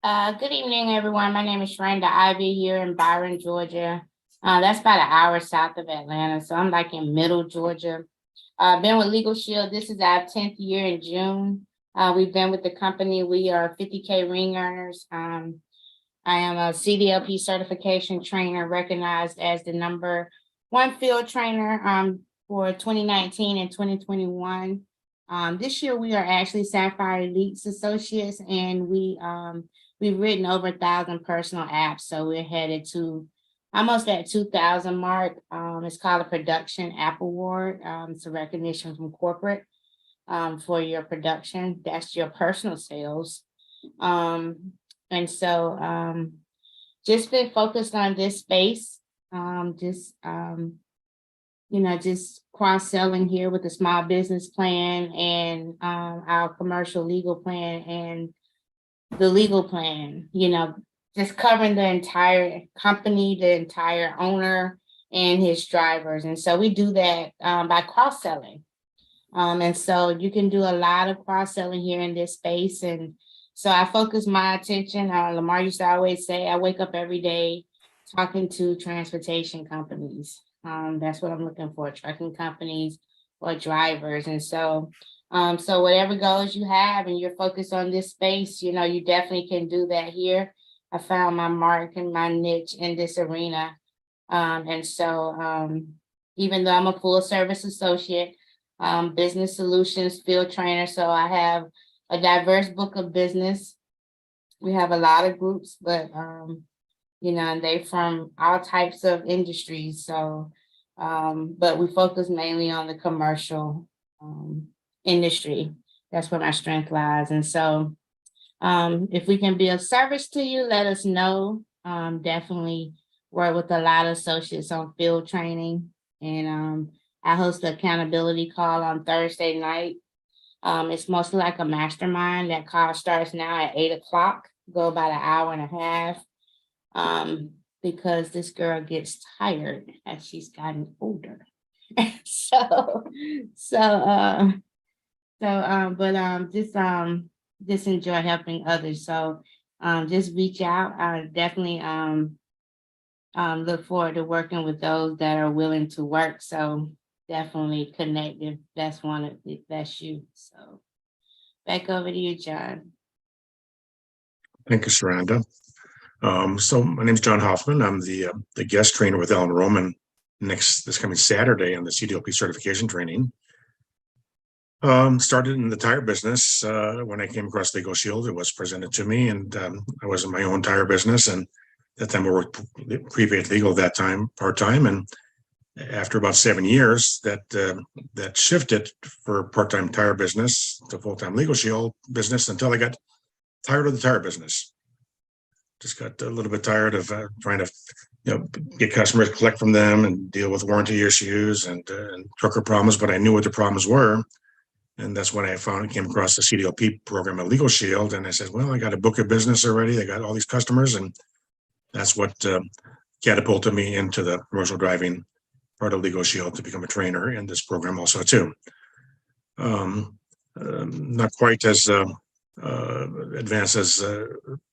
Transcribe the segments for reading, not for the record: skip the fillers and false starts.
Good evening, everyone. My name is Sharenda Ivy here in Byron, Georgia. That's about an hour south of Atlanta, so I'm like in middle Georgia. Been with Legal Shield. This is our 10th year in June. We've been with the company. We are 50K ring earners. I am a CDLP certification trainer, recognized as the #1 field trainer for 2019 and 2021. This year we are actually Sapphire Elites Associates, and we've written over 1,000 personal apps. So we're headed to almost that 2,000 mark. It's called a Production App Award. It's a recognition from corporate for your production. That's your personal sales. And so just been focused on this space, just cross-selling here with the small business plan and our commercial legal plan and the legal plan, just covering the entire company, the entire owner and his drivers. And so we do that by cross-selling. And so you can do a lot of cross-selling here in this space. And so I focus my attention, Lamar used to always say, I wake up every day talking to transportation companies. That's what I'm looking for, trucking companies or drivers. And so whatever goals you have and you're focused on this space, you definitely can do that here. I found my mark and my niche in this arena. And so even though I'm a full service associate, business solutions field trainer, so I have a diverse book of business. We have a lot of groups, but they from all types of industries. So, but we focus mainly on the commercial industry. That's where my strength lies. And so if we can be of service to you, let us know. Definitely work with a lot of associates on field training. And I host the accountability call on Thursday night. It's mostly like a mastermind. That call starts now at 8:00, go about an hour and a half. Because this girl gets tired as she's gotten older. Just enjoy helping others. So just reach out. I definitely look forward to working with those that are willing to work. So definitely connect if that's you. So back over to you, John. Thank you, Sharenda. So my name is John Hoffman. I'm the guest trainer with Ellen Roman this coming Saturday on the CDLP certification training. Started in the tire business when I came across Legal Shield. It was presented to me, and I was in my own tire business. And at that time, I worked prepaid legal at that time, part-time. And after about 7 years, that shifted for part-time tire business to full-time Legal Shield business until I got tired of the tire business. Just got a little bit tired of trying to, get customers, collect from them, and deal with warranty issues and trucker problems. But I knew what the problems were, and that's when I came across the CDLP program at Legal Shield. And I said, well, I got a book of business already. I got all these customers, and that's what catapulted me into the commercial driving part of Legal Shield to become a trainer in this program also too. Not quite as advanced as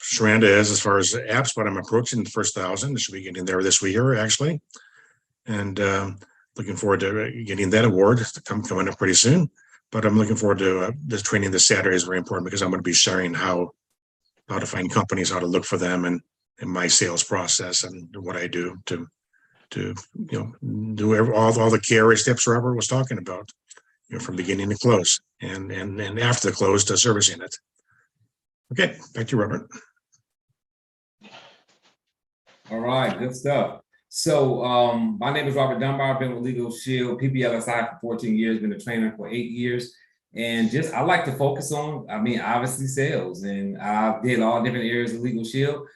Sharenda is as far as apps, but I'm approaching the first 1,000. I should be getting there this year, actually. And looking forward to getting that award coming up pretty soon. But I'm looking forward to this training this Saturday is very important because I'm going to be sharing how to find companies, how to look for them, and my sales process and what I do to do all the KRA steps Robert was talking about, from beginning to close and after the close to servicing it. Okay, back to you, Robert. All right, good stuff. So my name is Robert Dunbar. I've been with Legal Shield, PPLSI for 14 years, been a trainer for 8 years. And I like to focus on, obviously sales. And I did all different areas of Legal Shield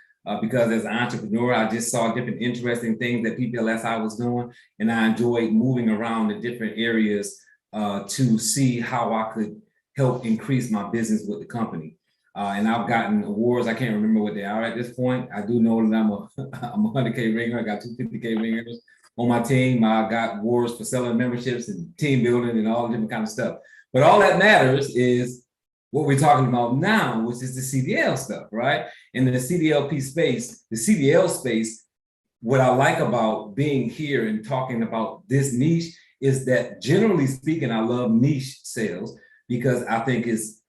because as an entrepreneur, I just saw different interesting things that PPLSI was doing. And I enjoyed moving around the different areas to see how I could help increase my business with the company. And I've gotten awards. I can't remember what they are at this point. I do know that I'm a 100K ringer. I got 2 50K ringers on my team. I got awards for selling memberships and team building and all different kind of stuff. But all that matters is what we're talking about now, which is the CDL stuff, right? In the CDLP space, the CDL space, what I like about being here and talking about this niche is that generally speaking, I love niche sales because I think it's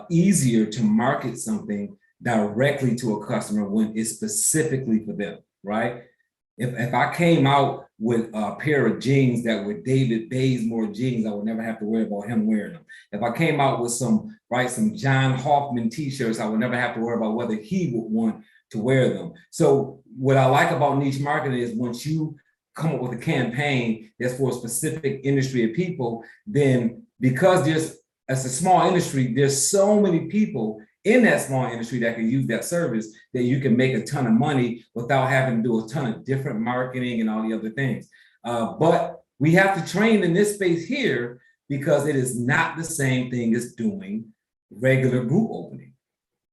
easier to market something directly to a customer when it's specifically for them, right? If I came out with a pair of jeans that were David Bazemore jeans, I would never have to worry about him wearing them. If I came out with some John Hoffman t-shirts, I would never have to worry about whether he would want to wear them. So what I like about niche marketing is once you come up with a campaign that's for a specific industry of people, then because it's a small industry, there's so many people in that small industry that can use that service that you can make a ton of money without having to do a ton of different marketing and all the other things. But we have to train in this space here because it is not the same thing as doing regular group opening,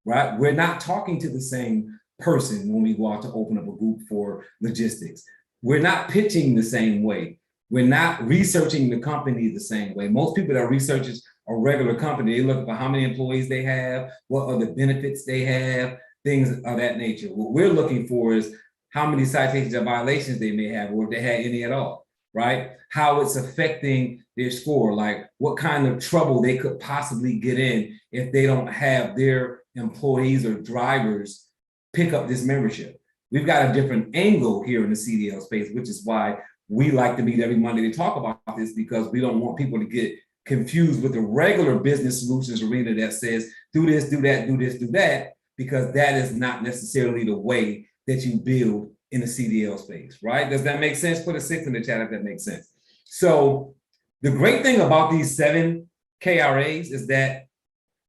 right? We're not talking to the same person when we go out to open up a group for logistics. We're not pitching the same way. We're not researching the company the same way. Most people that research a regular company, they look for how many employees they have, what are the benefits they have, things of that nature. What we're looking for is how many citations or violations they may have, or if they had any at all, right? How it's affecting their score, like what kind of trouble they could possibly get in if they don't have their employees or drivers pick up this membership. We've got a different angle here in the CDL space, which is why we like to meet every Monday to talk about this, because we don't want people to get confused with the regular business solutions arena that says, do this, do that, do this, do that, because that is not necessarily the way that you build in the CDL space, right? Does that make sense? Put a 6 in the chat if that makes sense. So the great thing about these 7 KRAs is that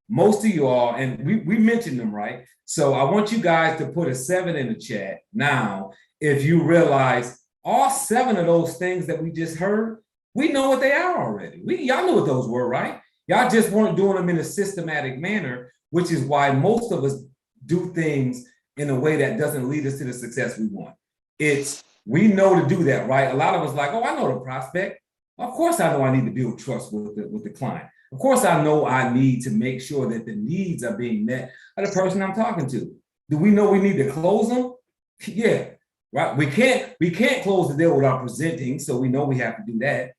most of you all, and we mentioned them, right? So I want you guys to put a 7 in the chat now if you realize all 7 of those things that we just heard, we know what they are already. Y'all know what those were, right? Y'all just weren't doing them in a systematic manner, which is why most of us do things in a way that doesn't lead us to the success we want. We know to do that, right? A lot of us like, oh, I know the prospect. Of course I know I need to build trust with the client. Of course I know I need to make sure that the needs are being met by the person I'm talking to. Do we know we need to close them? Yeah, right? We can't close the deal without presenting, so we know we have to do that.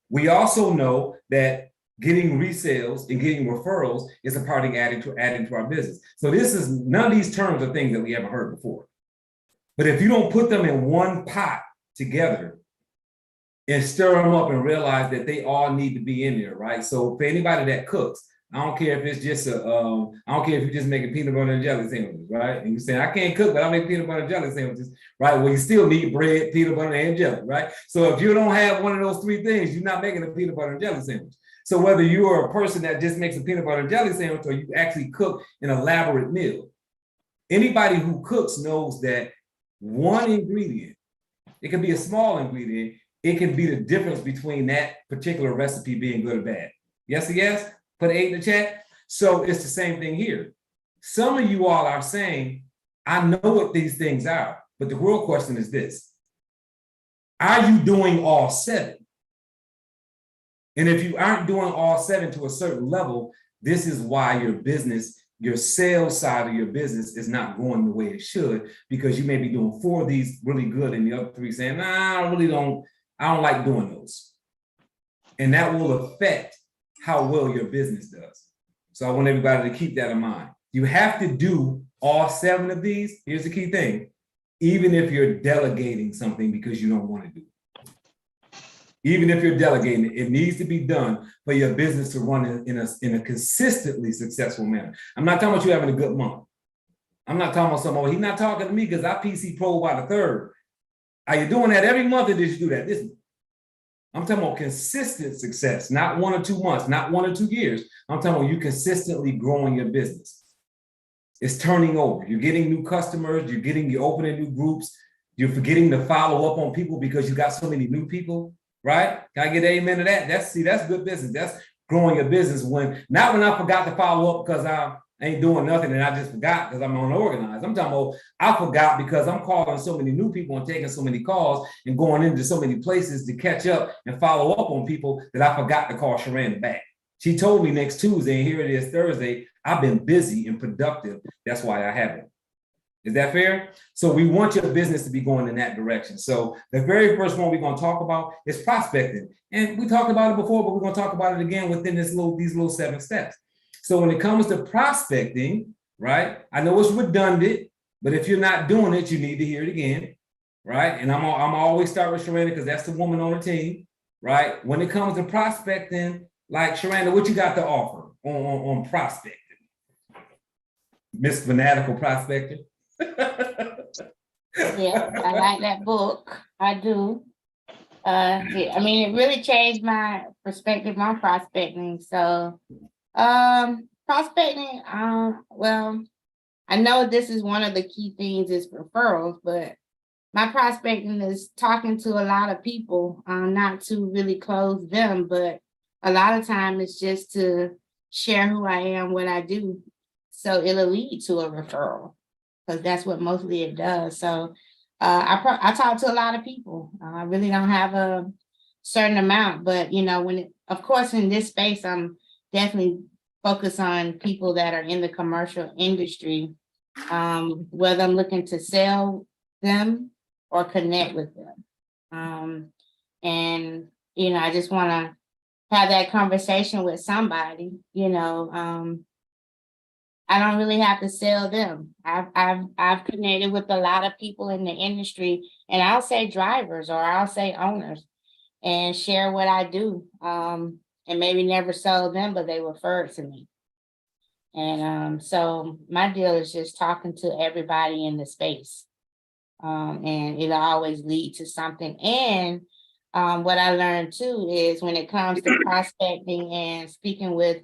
We also know that getting resales and getting referrals is a part of adding to our business. So none of these terms are things that we haven't heard before. But if you don't put them in one pot together and stir them up and realize that they all need to be in there, right? So for anybody that cooks, I don't care if it's just I don't care if you're just making peanut butter and jelly sandwiches, right? And you say, I can't cook, but I make peanut butter and jelly sandwiches, right? Well, you still need bread, peanut butter, and jelly, right? So if you don't have one of those 3 things, you're not making a peanut butter and jelly sandwich. So whether you are a person that just makes a peanut butter and jelly sandwich or you actually cook an elaborate meal, anybody who cooks knows that one ingredient, it can be a small ingredient, it can be the difference between that particular recipe being good or bad. Yes or yes? Put 8 in the chat. So it's the same thing here. Some of you all are saying, I know what these things are, but the real question is this: are you doing all 7? And if you aren't doing all 7 to a certain level, this is why your business, your sales side of your business is not going the way it should, because you may be doing 4 of these really good and the other 3 saying, nah, I don't like doing those. And that will affect how well your business does. So I want everybody to keep that in mind. You have to do all 7 of these. Here's the key thing: even if you're delegating something because you don't want to do it. Even if you're delegating it, it needs to be done for your business to run in a consistently successful manner. I'm not talking about you having a good month. I'm not talking about someone, he's not talking to me because I PC Pro by the 3rd. Are you doing that every month, or did you do that this month? I'm talking about consistent success, not 1 or 2 months, not 1 or 2 years. I'm talking about you consistently growing your business. It's turning over. You're getting new customers. You're opening new groups. You're forgetting to follow up on people because you got so many new people, right? Can I get an amen to that? That's good business. That's growing your business. Not when I forgot to follow up because I ain't doing nothing and I just forgot because I'm unorganized. I'm talking about I forgot because I'm calling so many new people and taking so many calls and going into so many places to catch up and follow up on people that I forgot to call Sharanda back. She told me next Tuesday, and here it is Thursday. I've been busy and productive. That's why I haven't. Is that fair? So we want your business to be going in that direction. So the very first one we're going to talk about is prospecting. And we talked about it before, but we're going to talk about it again within these little 7 steps. So when it comes to prospecting, right? I know it's redundant, but if you're not doing it, you need to hear it again, right? And I'm always start with Sharanda because that's the woman on the team, right? When it comes to prospecting, like Sharanda, what you got to offer on prospecting? Miss Fanatical Prospector. Yeah, I like that book. I do. Yeah, I mean, it really changed my perspective on prospecting. So, prospecting, well, I know this is one of the key things is referrals, but my prospecting is talking to a lot of people, not to really close them, but a lot of time it's just to share who I am, what I do. So it'll lead to a referral because that's what mostly it does. So I talk to a lot of people. I really don't have a certain amount, but you know, of course, in this space, I'm definitely focused on people that are in the commercial industry, whether I'm looking to sell them or connect with them. And, you know, I just want to have that conversation with somebody, you know, I don't really have to sell them. I've connected with a lot of people in the industry, and I'll say drivers or I'll say owners and share what I do. And maybe never sold them, but they referred to me. And so my deal is just talking to everybody in the space. And it'll always lead to something. And what I learned too is when it comes to prospecting and speaking with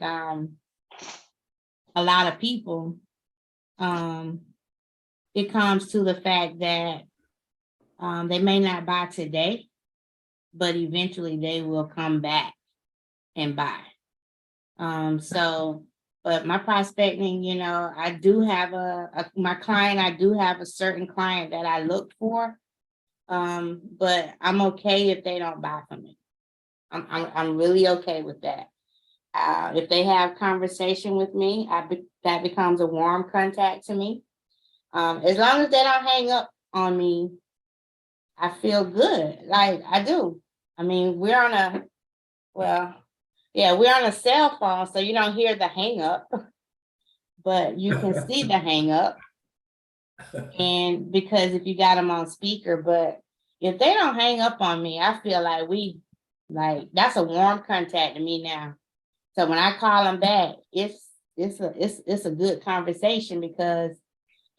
a lot of people, it comes to the fact that they may not buy today, but eventually they will come back and buy. But my prospecting, you know, I do have my client, I do have a certain client that I look for, but I'm okay if they don't buy from me. I'm really okay with that. If they have conversation with me, that becomes a warm contact to me. As long as they don't hang up on me, I feel good. Like I do. I mean, we're on a cell phone, so you don't hear the hang up, but you can see the hang up. And because if you got them on speaker, but if they don't hang up on me, I feel like that's a warm contact to me now. So when I call them back, it's a good conversation because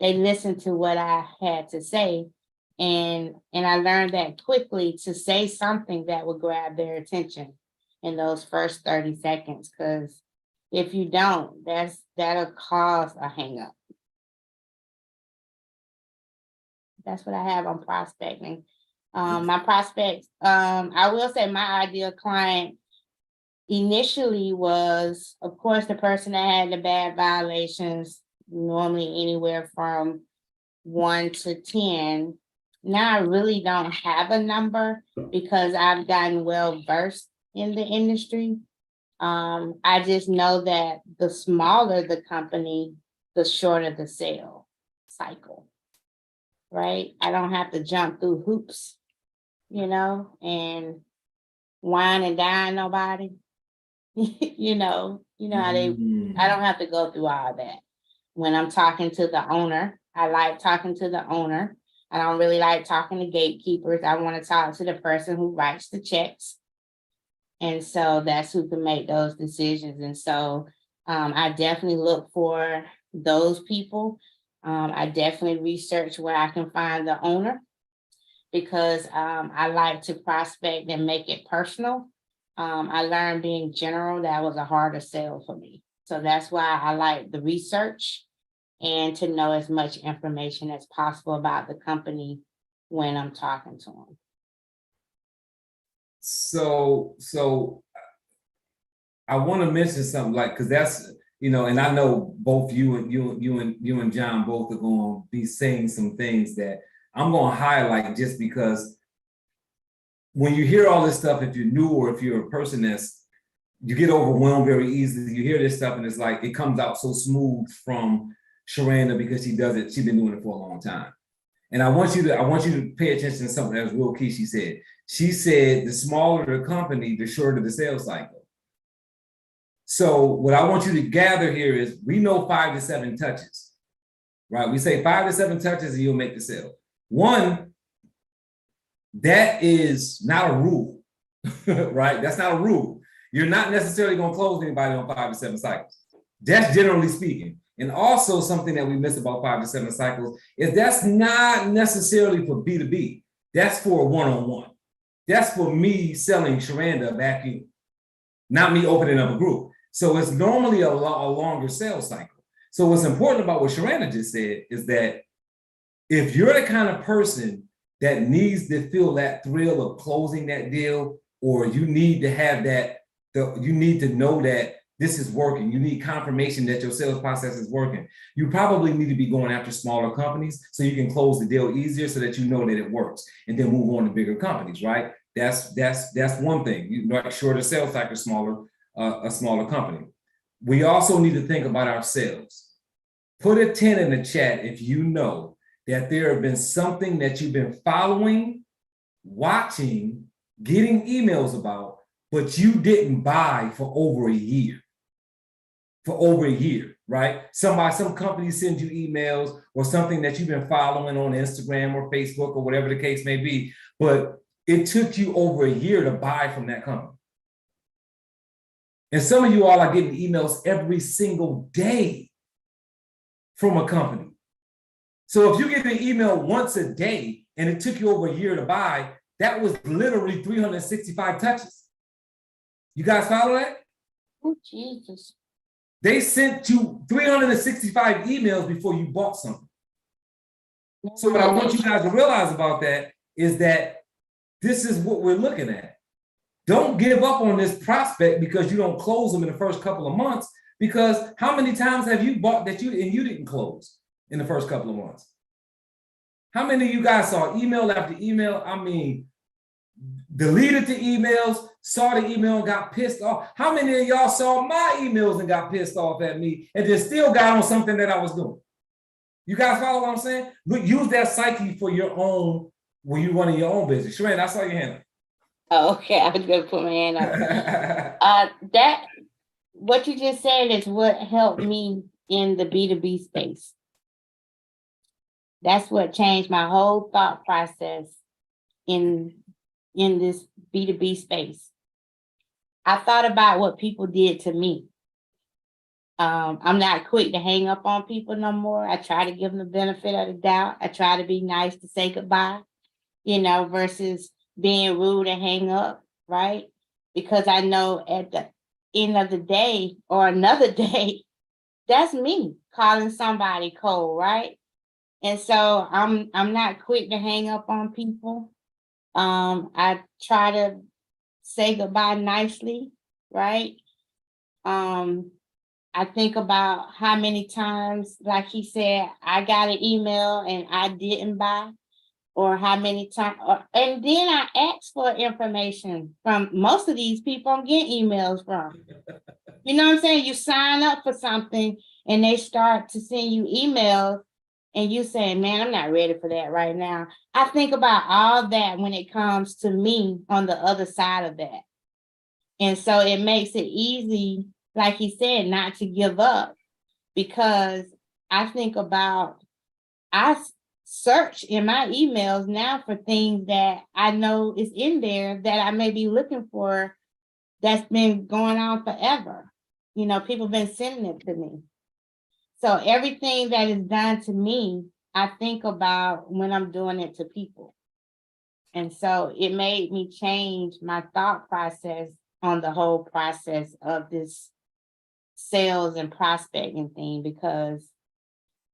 they listened to what I had to say. And I learned that quickly to say something that would grab their attention in those first 30 seconds. Because if you don't, that'll cause a hang up. That's what I have on prospecting. My prospects, I will say my ideal client initially was, of course, the person that had the bad violations, normally anywhere from 1 to 10. Now I really don't have a number because I've gotten well versed in the industry. I just know that the smaller the company, the shorter the sale cycle, right? I don't have to jump through hoops, you know, and wine and dine nobody. you know how I don't have to go through all that. When I'm talking to the owner, I like talking to the owner. I don't really like talking to gatekeepers. I want to talk to the person who writes the checks. And so that's who can make those decisions. And so I definitely look for those people. I definitely research where I can find the owner because I like to prospect and make it personal. I learned being general, that was a harder sell for me. So that's why I like the research and to know as much information as possible about the company when I'm talking to them. So I want to mention something like, because that's, you know, and I know both you and John both are going to be saying some things that I'm going to highlight just because when you hear all this stuff, if you're new or if you're a person that's you get overwhelmed very easily. You hear this stuff and it's like, it comes out so smooth from Sharanda because she does it. She's been doing it for a long time. And I want you to pay attention to something that was real key. She said, the smaller the company, the shorter the sales cycle. So what I want you to gather here is we know 5 to 7 touches, right? We say 5 to 7 touches and you'll make the sale. One, that is not a rule, right? That's not a rule. You're not necessarily going to close anybody on 5 to 7 cycles. That's generally speaking. And also something that we miss about 5 to 7 cycles is that's not necessarily for B2B. That's for one-on-one. That's for me selling Sharanda vacuum, not me opening up a group. So it's normally a longer sales cycle. So what's important about what Sharanda just said is that if you're the kind of person that needs to feel that thrill of closing that deal, or you need to have that, you need to know that this is working. You need confirmation that your sales process is working. You probably need to be going after smaller companies so you can close the deal easier so that you know that it works and then move on to bigger companies, right? That's one thing. You make sure the sales cycle is smaller, a smaller company. We also need to think about ourselves. Put a 10 in the chat if you know that there have been something that you've been following, watching, getting emails about, but you didn't buy for over a year. For over a year, right? Some company sends you emails or something that you've been following on Instagram or Facebook or whatever the case may be, but it took you over a year to buy from that company. And some of you all are getting emails every single day from a company. So if you get an email once a day and it took you over a year to buy, that was literally 365 touches. You guys follow that? Oh, Jesus. They sent you 365 emails before you bought something. So what I want you guys to realize about that is that this is what we're looking at. Don't give up on this prospect because you don't close them in the first couple of months, because how many times have you bought that you didn't close in the first couple of months? How many of you guys saw email after email? I mean, deleted the emails, saw the email and got pissed off. How many of y'all saw my emails and got pissed off at me and then still got on something that I was doing? You guys follow what I'm saying? Look, use that psyche for your own, when you're running your own business. Sharanda, I saw your hand up. Oh, okay, I was gonna put my hand up. That, what you just said is what helped me in the B2B space. That's what changed my whole thought process in this B2B space. I thought about what people did to me. I'm not quick to hang up on people no more. I try to give them the benefit of the doubt. I try to be nice to say goodbye, versus being rude and hang up, right? Because I know at the end of the day or another day, that's me calling somebody cold, right? And so I'm not quick to hang up on people. I try to say goodbye nicely, right? I think about how many times, like he said, I got an email and I didn't buy, or how many times, and then I ask for information from most of these people I'm getting emails from. You know what I'm saying? You sign up for something and they start to send you emails and you say, man, I'm not ready for that right now. I think about all that when it comes to me on the other side of that. And so it makes it easy, like he said, not to give up, because I think about, I search in my emails now for things that I know is in there that I may be looking for, that's been going on forever. People have been sending it to me. So everything that is done to me, I think about when I'm doing it to people. And so it made me change my thought process on the whole process of this sales and prospecting thing, because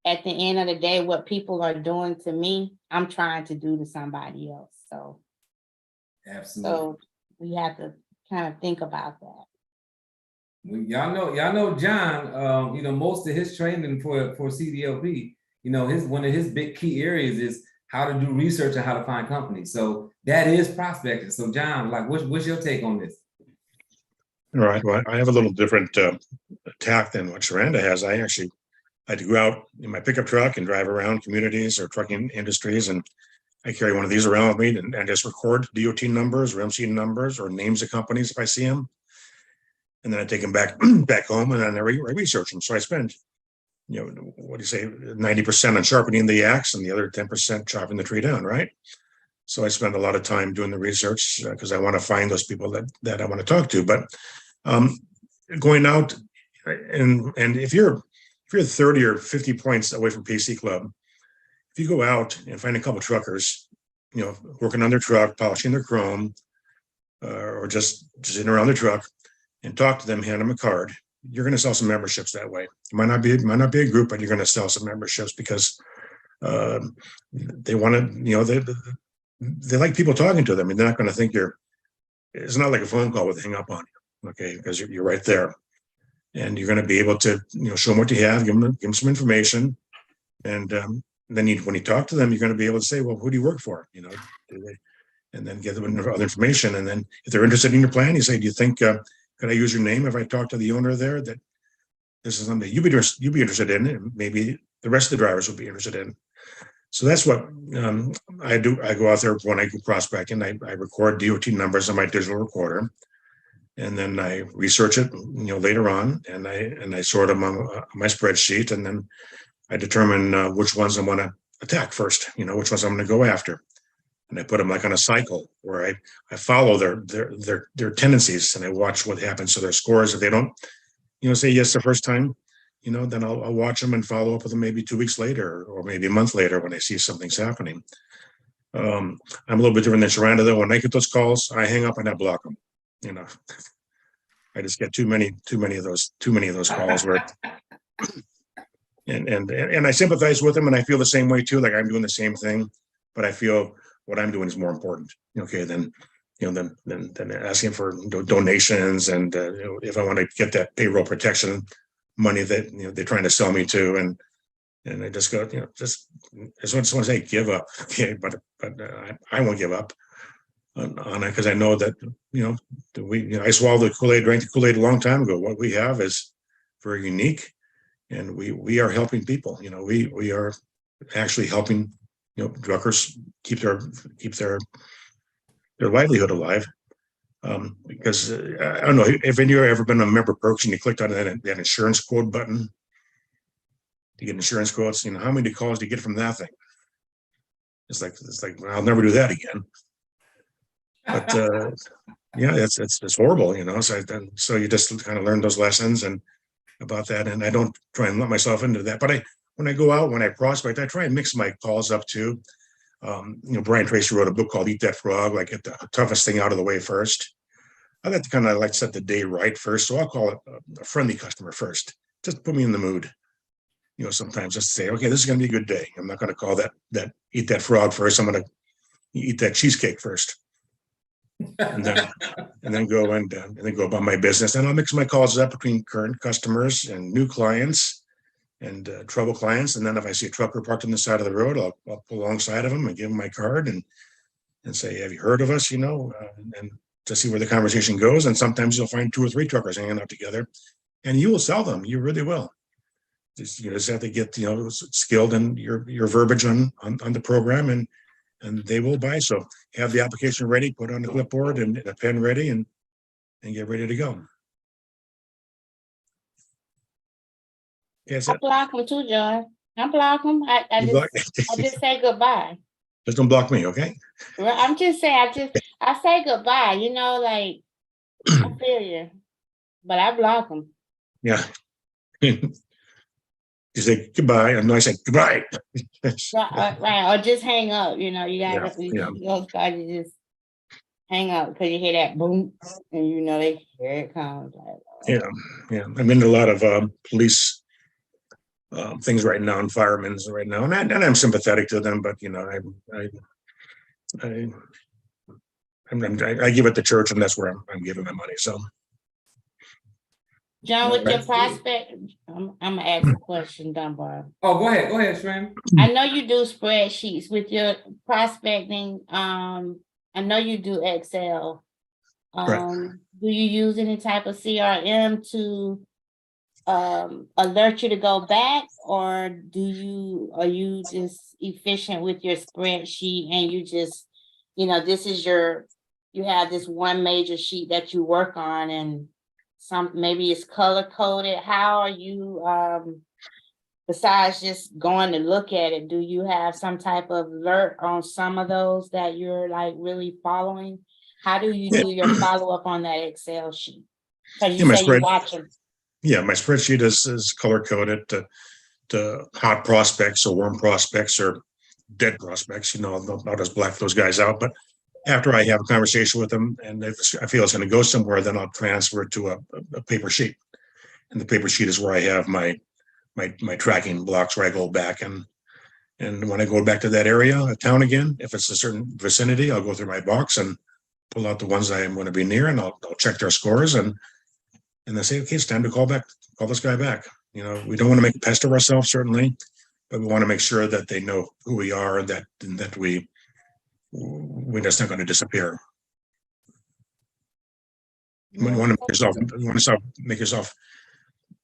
at the end of the day, what people are doing to me, I'm trying to do to somebody else. So, Absolutely. So we have to kind of think about that. Well, y'all know John, most of his training for CDLP, one of his big key areas is how to do research and how to find companies. So that is prospecting. So John, like, what's your take on this? All right. Well, I have a little different tack than what Sharanda has. I actually had to go out in my pickup truck and drive around communities or trucking industries, and I carry one of these around with me and just record DOT numbers or MC numbers or names of companies if I see them, and then I take them back home and then I research them. So I spend, what do you say, 90% on sharpening the axe and the other 10% chopping the tree down, right? So I spend a lot of time doing the research because I want to find those people that I want to talk to. But going out and if you're 30 or 50 points away from PC Club, if you go out and find a couple truckers, working on their truck, polishing their chrome, or just sitting around their truck, and talk to them, hand them a card, you're going to sell some memberships that way. It might not be a group, but you're going to sell some memberships because they want to, they like people talking to them, and they're not going to think it's not like a phone call with hang up on you, okay? Because you're right there, and you're going to be able to, show them what you have, give them some information, and then when you talk to them, you're going to be able to say, well, who do you work for? And then get them other information. And then if they're interested in your plan, you say, do you think, could I use your name if I talk to the owner there, that this is something you'd be interested in, and maybe the rest of the drivers will be interested in. So that's what I do. I go out there when I go prospecting. I record DOT numbers on my digital recorder, and then I research it, later on, and I sort them on my spreadsheet, and then I determine which ones I want to attack first. Which ones I'm going to go after, and I put them like on a cycle where I follow their tendencies, and I watch what happens to their scores. If they don't, say yes the first time, then I'll watch them and follow up with them maybe 2 weeks later or maybe a month later when I see something's happening. I'm a little bit different than Sharanda, though. When I get those calls, I hang up and I block them. I just get too many of those calls where, and I sympathize with them, and I feel the same way too. Like I'm doing the same thing, but I feel what I'm doing is more important. Okay, than asking for donations, and if I want to get that payroll protection money that they're trying to sell me to, and I just go, I just want to say give up. Okay, but I won't give up on it, because I know that I swallowed the Kool-Aid, drank the Kool-Aid a long time ago. What we have is very unique, and we are helping people. We are actually helping truckers keep their livelihood alive. Because I don't know if any of you have ever been a member perks and you clicked on that insurance quote button to get insurance quotes. How many calls do you get from that thing? It's like well, I'll never do that again. But yeah, it's horrible, So you just kind of learn those lessons and about that, and I don't try and let myself into that. But when I go out, when I prospect, I try and mix my calls up too. Brian Tracy wrote a book called Eat That Frog, like get the toughest thing out of the way first. I like to kind of set the day right first. So I'll call it a friendly customer first. Just put me in the mood. Sometimes just say, okay, this is going to be a good day. I'm not going to call that Eat That Frog first. I'm going to eat that cheesecake first. And then go and then go about my business. And I'll mix my calls up between current customers and new clients and trouble clients. And then if I see a trucker parked on the side of the road, I'll pull alongside of them and give them my card and say, have you heard of us? And to see where the conversation goes. And sometimes you'll find 2 or 3 truckers hanging out together, and you will sell them. You really will. You just have to get skilled in your verbiage on the program, and they will buy. So have the application ready, put on the clipboard and a pen ready, and get ready to go. I block them too, John. I block them. I just say goodbye. Just don't block me, okay? Well, I'm just saying, I say goodbye. Like I feel you, but I block them. Yeah. You say goodbye, and I say goodbye. Right, or just hang up. You gotta you just hang up because you hear that boom, and here it comes. Yeah. I'm in a lot of police things right now, and firemen's right now, and I'm sympathetic to them, but I give it to church, and that's where I'm giving my money. So, John, with your prospect, I'm gonna ask a question, Dunbar. Oh, go ahead, Shran. I know you do spreadsheets with your prospecting. I know you do Excel. Do you use any type of CRM to alert you to go back, or are you just efficient with your spreadsheet and you just, this is you have this one major sheet that you work on and maybe it's color coded? How are you, besides just going to look at it, do you have some type of alert on some of those that you're like really following? How do you do your follow-up on that Excel sheet? Because you say you're watching. Yeah, my spreadsheet is color coded to hot prospects or warm prospects or dead prospects. I'll just black those guys out. But after I have a conversation with them and if I feel it's going to go somewhere, then I'll transfer it to a paper sheet. And the paper sheet is where I have my tracking blocks where I go back and when I go back to that area, a town again, if it's a certain vicinity, I'll go through my box and pull out the ones I am going to be near, and I'll check their scores and they say, okay, it's time to call this guy back. We don't want to make a pest of ourselves, certainly, but we want to make sure that they know who we are and that we're just not going to disappear. You want to make yourself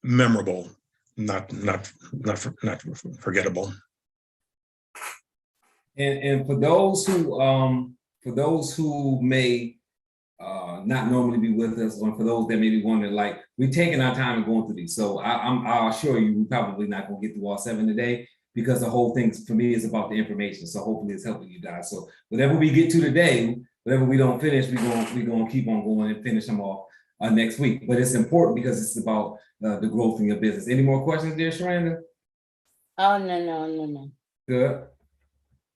memorable, not forgettable. And for those who may not normally be with us, or for those that may be wondering, like, we're taking our time and going through these. So I'll assure you, we're probably not going to get through all 7 today, because the whole thing for me is about the information. So hopefully it's helping you guys. So whatever we get to today, whatever we don't finish, we're going to keep on going and finish them off next week. But it's important because it's about the growth in your business. Any more questions there, Sharanda? Oh, no. Good.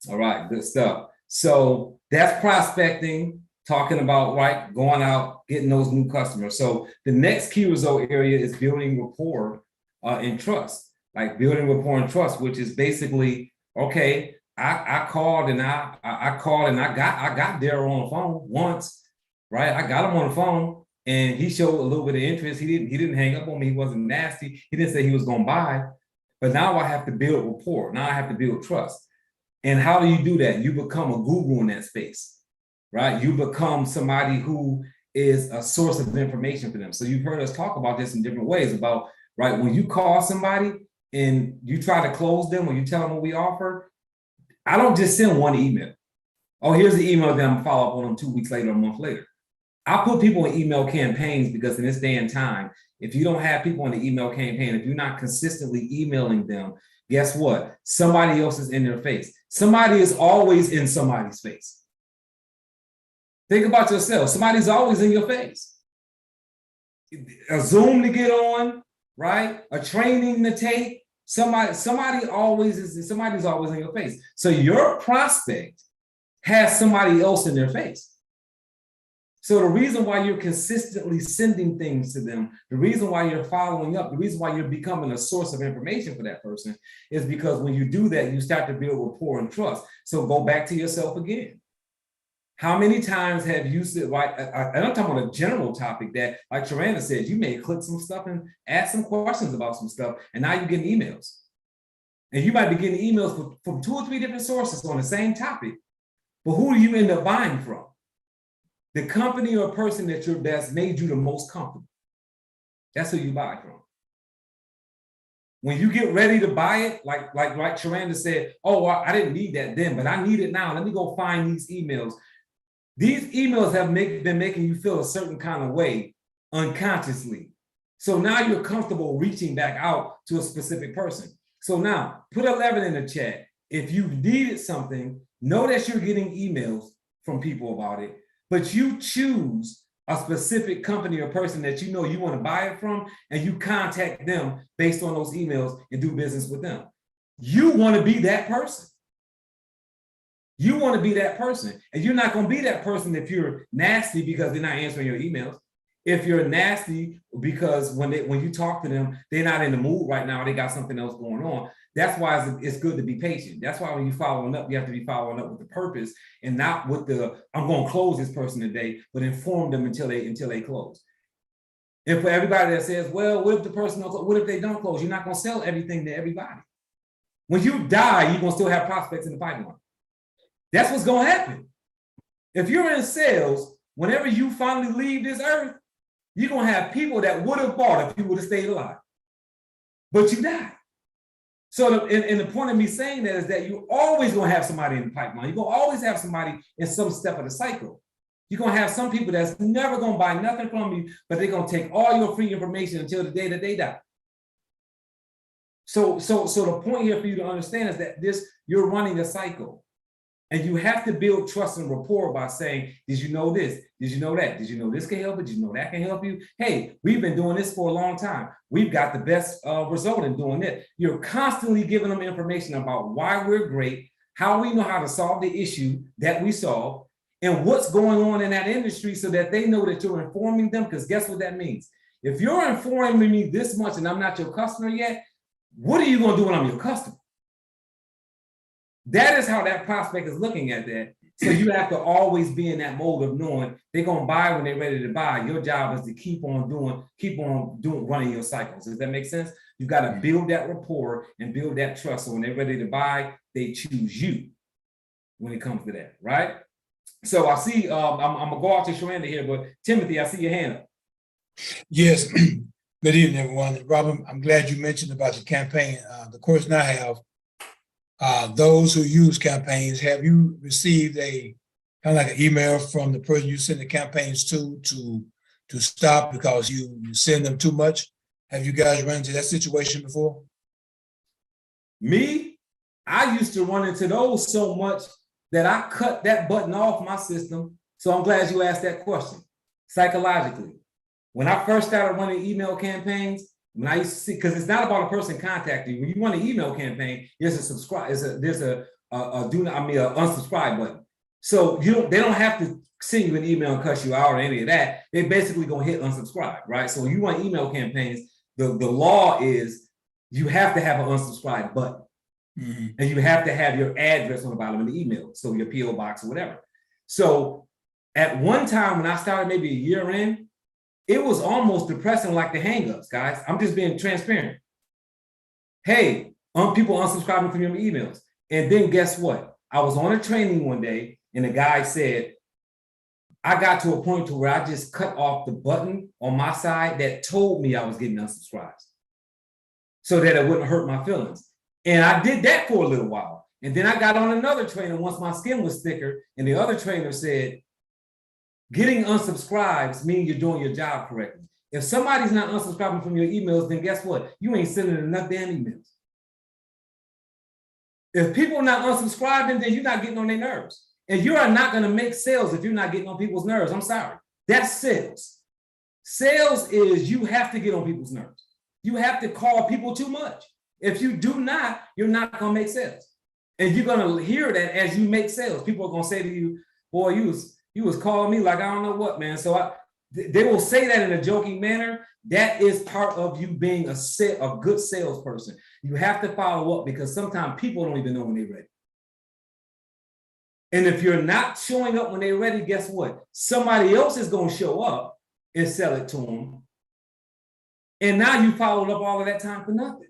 All right, good stuff. So that's prospecting, talking about, right, going out, getting those new customers. So the next key result area is building rapport and trust. Like building rapport and trust, which is basically, okay, I called and I got Daryl on the phone once, right? I got him on the phone and he showed a little bit of interest. He didn't hang up on me. He wasn't nasty. He didn't say he was going to buy. But now I have to build rapport. Now I have to build trust. And how do you do that? You become a Google in that space, right? You become somebody who is a source of information for them. So you've heard us talk about this in different ways about, right, when you call somebody and you try to close them or you tell them what we offer, I don't just send one email. Oh, here's the email that I'm gonna follow up on them 2 weeks later, a month later. I put people in email campaigns because in this day and time, if you don't have people in the email campaign, if you're not consistently emailing them, guess what? Somebody else is in their face. Somebody is always in somebody's face. Think about yourself. Somebody's always in your face. A Zoom to get on, right? A training to take. Somebody's always in your face. So your prospect has somebody else in their face. So the reason why you're consistently sending things to them, the reason why you're following up, the reason why you're becoming a source of information for that person is because when you do that, you start to build rapport and trust. So go back to yourself again. How many times have you said, right? And I'm talking about a general topic that, like Sharanda said, you may click some stuff and ask some questions about some stuff, and now you're getting emails. And you might be getting emails from 2 or 3 different sources on the same topic, but who do you end up buying from? The company or person that's made you the most comfortable. That's who you buy from. When you get ready to buy it, like Sharanda said, oh, I didn't need that then, but I need it now. Let me go find these emails. These emails have been making you feel a certain kind of way unconsciously. So now you're comfortable reaching back out to a specific person. So now put 11 in the chat. If you needed something, know that you're getting emails from people about it, but you choose a specific company or person that you know you want to buy it from, and you contact them based on those emails and do business with them. You want to be that person. You want to be that person. And you're not going to be that person if you're nasty because they're not answering your emails. If you're nasty because when you talk to them, they're not in the mood right now, they got something else going on. That's why it's good to be patient. That's why when you're following up, you have to be following up with the purpose and not with the, I'm going to close this person today, but inform them until they close. And for everybody that says, well, what if they don't close? You're not going to sell everything to everybody. When you die, you're going to still have prospects in the pipeline. That's what's going to happen. If you're in sales, whenever you finally leave this earth, you're gonna have people that would have bought if you would have stayed alive. But you died. So the point of me saying that is that you're always gonna have somebody in the pipeline. You're gonna always have somebody in some step of the cycle. You're gonna have some people that's never gonna buy nothing from you, but they're gonna take all your free information until the day that they die. So the point here for you to understand is that you're running a cycle. And you have to build trust and rapport by saying, did you know this? Did you know that? Did you know this can help you? Did you know that can help you? Hey, we've been doing this for a long time. We've got the best result in doing it. You're constantly giving them information about why we're great, how we know how to solve the issue that we solve, and what's going on in that industry so that they know that you're informing them, because guess what that means? If you're informing me this much and I'm not your customer yet, what are you going to do when I'm your customer? That is how that prospect is looking at that. So you have to always be in that mode of knowing they're going to buy when they're ready to buy. Your job is to keep on running your cycles. Does that make sense? You've got to build that rapport and build that trust. So when they're ready to buy, they choose you when it comes to that, right? So I see, I'm gonna go out to Sharanda here, but Timothy, I see your hand up. Yes. Good evening, everyone. Robin, I'm glad you mentioned about the campaign. The question I have, those who use campaigns, have you received a kind of like an email from the person you send the campaigns to stop because you send them too much? Have you guys run into that situation before? Me, I used to run into those so much that I cut that button off my system. So I'm glad you asked that question. Psychologically, when I first started running email campaigns, when I used to see, because it's not about a person contacting you. When you run an email campaign, there's a subscribe, there's a unsubscribe button. So they don't have to send you an email and cut you out or any of that. They basically gonna hit unsubscribe, right? So when you run email campaigns, the law is you have to have an unsubscribe button. Mm-hmm. And you have to have your address on the bottom of the email, so your PO box or whatever. So at one time when I started maybe a year in, it was almost depressing, like the hangups, guys. I'm just being transparent. Hey, people unsubscribing from your emails. And then guess what? I was on a training one day and the guy said, I got to a point to where I just cut off the button on my side that told me I was getting unsubscribed so that it wouldn't hurt my feelings. And I did that for a little while. And then I got on another trainer once my skin was thicker. And the other trainer said, getting unsubscribes means you're doing your job correctly. If somebody's not unsubscribing from your emails, then guess what? You ain't sending enough damn emails. If people are not unsubscribing, then you're not getting on their nerves. And you are not going to make sales if you're not getting on people's nerves. I'm sorry. That's sales. Sales is you have to get on people's nerves. You have to call people too much. If you do not, you're not going to make sales. And you're going to hear that as you make sales. People are going to say to you, boy, you was calling me like I don't know what, man. So they will say that in a joking manner. That is part of you being a good salesperson. You have to follow up because sometimes people don't even know when they're ready. And if you're not showing up when they're ready, guess what? Somebody else is going to show up and sell it to them. And now you followed up all of that time for nothing.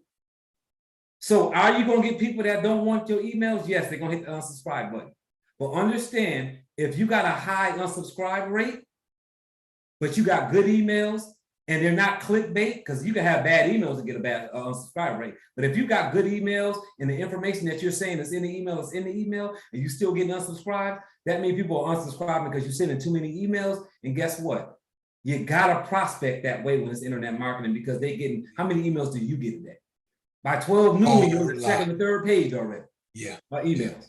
So are you going to get people that don't want your emails? Yes, they're going to hit the unsubscribe button. But understand, if you got a high unsubscribe rate, but you got good emails and they're not clickbait, because you can have bad emails and get a bad unsubscribe rate. But if you got good emails and the information that you're saying is in the email is in the email and you still getting unsubscribed, that means people are unsubscribing because you're sending too many emails. And guess what? You got to prospect that way when it's internet marketing, because they getting, how many emails do you get a day? By 12 noon, you're on the second and third page already. Yeah. By emails.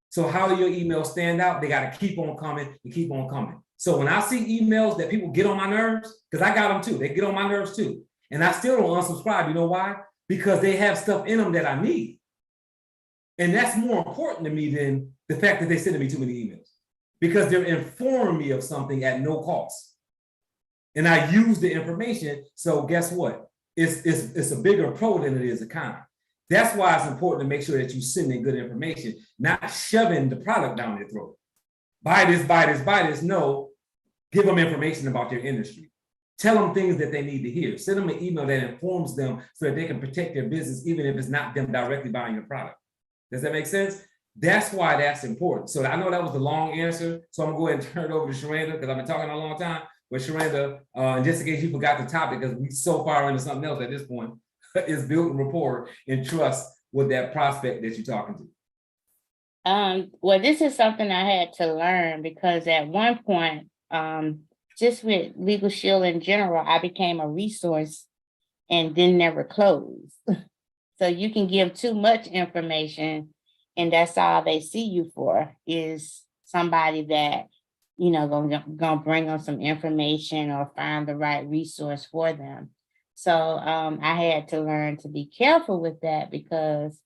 So how do your emails stand out? They got to keep on coming and keep on coming. So when I see emails that people get on my nerves, because I got them too, they get on my nerves too. And I still don't unsubscribe. You know why? Because they have stuff in them that I need. And that's more important to me than the fact that they send me too many emails, because they're informing me of something at no cost. And I use the information. So guess what? It's a bigger pro than it is a con. That's why it's important to make sure that you send in good information, not shoving the product down their throat. Buy this, buy this, buy this. No, give them information about their industry. Tell them things that they need to hear. Send them an email that informs them so that they can protect their business, even if it's not them directly buying your product. Does that make sense? That's why that's important. So I know that was the long answer. So I'm gonna go ahead and turn it over to Sharanda because I've been talking a long time. But Sharanda, just in case you forgot the topic, because we so far into something else at this point, is building rapport and trust with that prospect that you're talking to. Well, this is something I had to learn because at one point, just with Legal Shield in general, I became a resource and then never close. So you can give too much information and that's all they see you for is somebody that, you know, gonna bring them some information or find the right resource for them. So I had to learn to be careful with that because,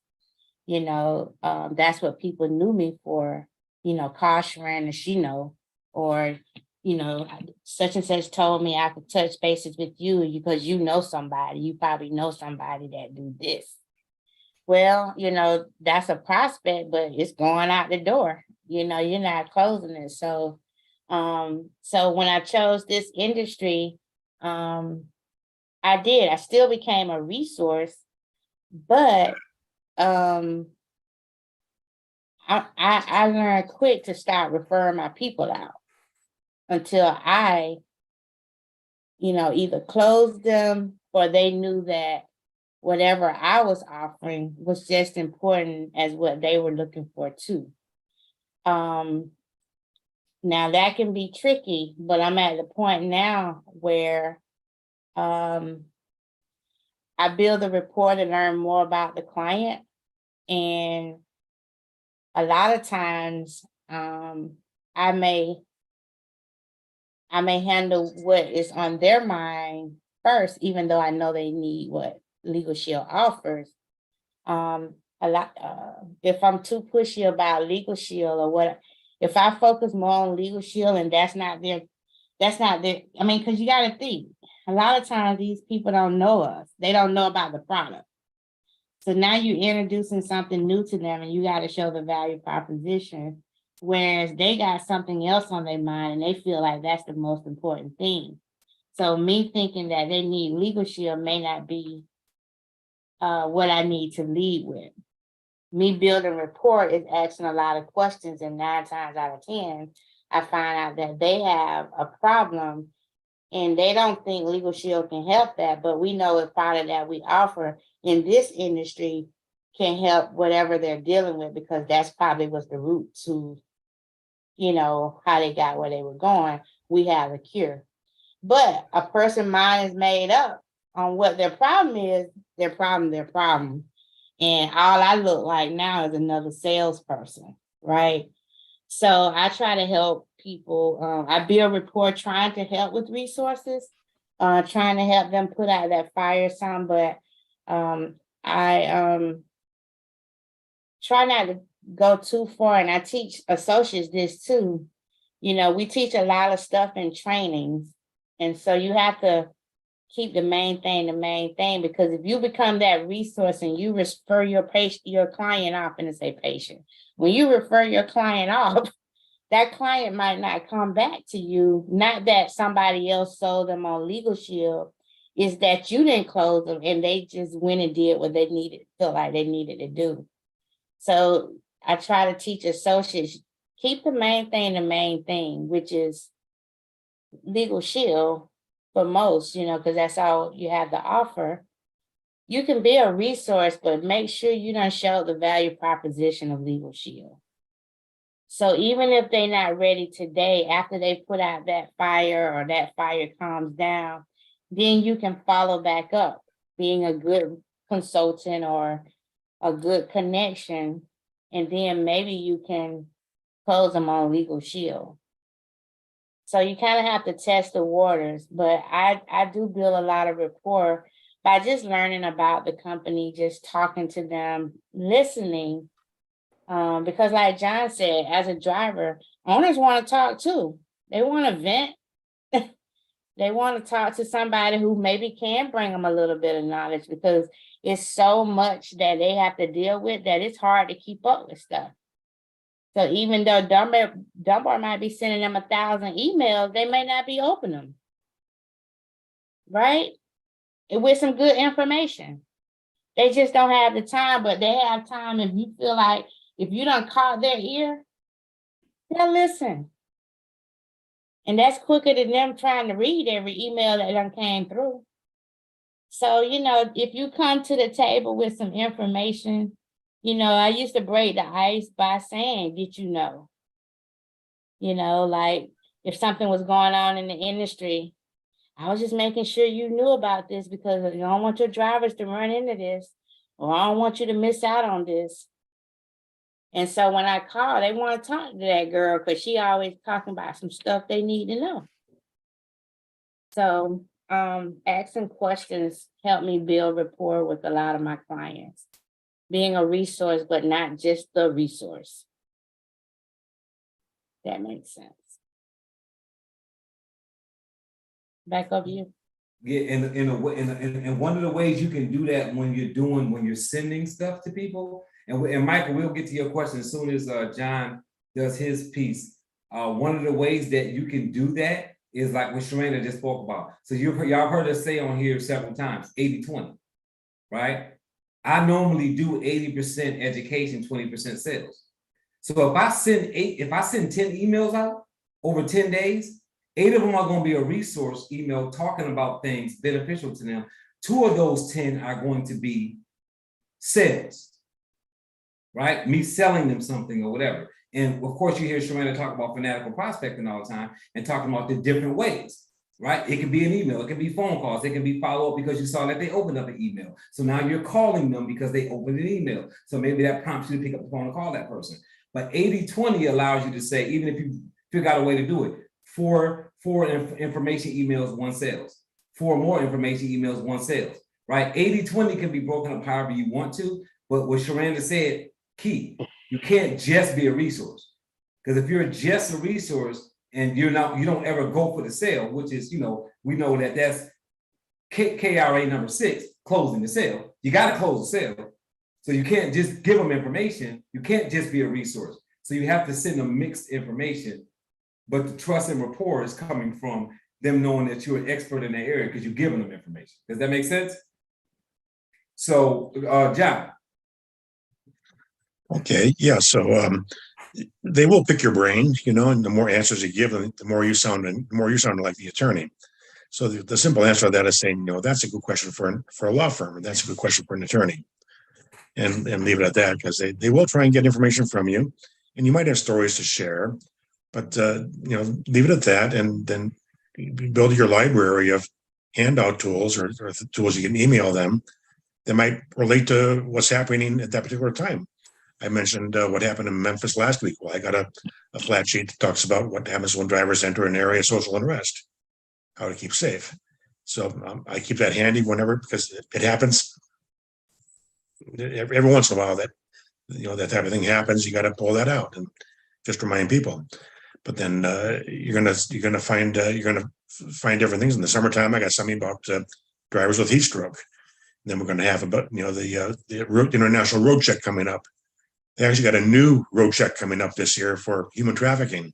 you know, that's what people knew me for, you know, call Sharon and she know, or, you know, such and such told me I could touch bases with you because you know somebody, you probably know somebody that do this. Well, you know, that's a prospect, but it's going out the door. You know, you're not closing it. So when I chose this industry, I did. I still became a resource, but I learned quick to start referring my people out until I, you know, either closed them or they knew that whatever I was offering was just important as what they were looking for too. Now that can be tricky, but I'm at the point now where I build a rapport to learn more about the client. And a lot of times I may handle what is on their mind first, even though I know they need what Legal Shield offers. If I'm too pushy about Legal Shield or what, if I focus more on Legal Shield and that's not their, I mean, because you got to think, a lot of times these people don't know us. They don't know about the product. So now you're introducing something new to them and you got to show the value proposition, whereas they got something else on their mind and they feel like that's the most important thing. So me thinking that they need Legal Shield may not be what I need to lead with. Me building rapport is asking a lot of questions, and 9 times out of 10, I find out that they have a problem and they don't think Legal Shield can help that, but we know a product that we offer in this industry can help whatever they're dealing with, because that's probably was the root to, you know, how they got where they were going. We have a cure. But a person's mind is made up on what their problem is, their problem. And all I look like now is another salesperson, right? So I try to help people. I build rapport trying to help with resources, trying to help them put out that fire some, but I try not to go too far. And I teach associates this too. You know, we teach a lot of stuff in trainings. And so you have to keep the main thing, because if you become that resource and you refer your client off, and say patient, when you refer your client off, that client might not come back to you. Not that somebody else sold them on Legal Shield, is that you didn't close them and they just went and did what they felt like they needed to do. So I try to teach associates, keep the main thing, which is Legal Shield for most, you know, because that's all you have to offer. You can be a resource, but make sure you don't show the value proposition of Legal Shield. So even if they're not ready today, after they put out that fire or that fire calms down, then you can follow back up, being a good consultant or a good connection, and then maybe you can close them on Legal Shield. So you kind of have to test the waters, but I do build a lot of rapport by just learning about the company, just talking to them, listening. Because like John said, as a driver, owners want to talk too. They want to vent. They want to talk to somebody who maybe can bring them a little bit of knowledge, because it's so much that they have to deal with that it's hard to keep up with stuff. So even though Dunbar might be sending them 1,000 emails, they may not be opening them, right? And with some good information. They just don't have the time, but they have time if you feel like if you don't caught their ear, they'll listen. And that's quicker than them trying to read every email that done came through. So, you know, if you come to the table with some information, you know, I used to break the ice by saying, did you know? You know, like if something was going on in the industry, I was just making sure you knew about this because I don't want your drivers to run into this, or I don't want you to miss out on this. And so when I call, they want to talk to that girl because she always talking about some stuff they need to know. So asking questions helped me build rapport with a lot of my clients. Being a resource, but not just the resource. That makes sense. Back up to you. Yeah, in a way, and one of the ways you can do that when you're sending stuff to people, and Michael, we'll get to your question as soon as John does his piece. One of the ways that you can do that is like what Sharana just spoke about. So y'all heard us say on here several times, 80-20, right? I normally do 80% education, 20% sales. So if I send 10 emails out over 10 days, 8 of them are going to be a resource email talking about things beneficial to them. 2 of those 10 are going to be sales, right? Me selling them something or whatever. And of course, you hear Sharana talk about fanatical prospecting all the time and talking about the different ways, right? It can be an email, it can be phone calls, it can be follow-up because you saw that they opened up an email. So now you're calling them because they opened an email. So maybe that prompts you to pick up the phone and call that person. But 80-20 allows you to say, even if you figure out a way to do it, 4 information emails, 1 sales. 4 more information emails, 1 sales, right? 80-20 can be broken up however you want to, but what Sharana said, key, you can't just be a resource. Because if you're just a resource and you don't ever go for the sale, which is, you know, we know that that's KRA number 6, closing the sale. You got to close the sale. So you can't just give them information. You can't just be a resource. So you have to send them mixed information. But the trust and rapport is coming from them knowing that you're an expert in that area because you're giving them information. Does that make sense? So, John. Okay, yeah, so they will pick your brain, you know, and the more answers you give them, the more you sound like the attorney. So the simple answer to that is saying, you know, that's a good question for a law firm, and that's a good question for an attorney. And leave it at that, because they will try and get information from you, and you might have stories to share, but you know, leave it at that, and then build your library of handout tools or tools you can email them that might relate to what's happening at that particular time. I mentioned what happened in Memphis last week. Well, I got a flat sheet that talks about what happens when drivers enter an area of social unrest, how to keep safe. So I keep that handy whenever, because it happens every once in a while that, you know, that type of thing happens. You got to pull that out and just remind people. But then you're gonna find different things in the summertime. I got something about drivers with heat stroke. And then we're going to have about, you know, the international road check coming up. They actually got a new road check coming up this year for human trafficking,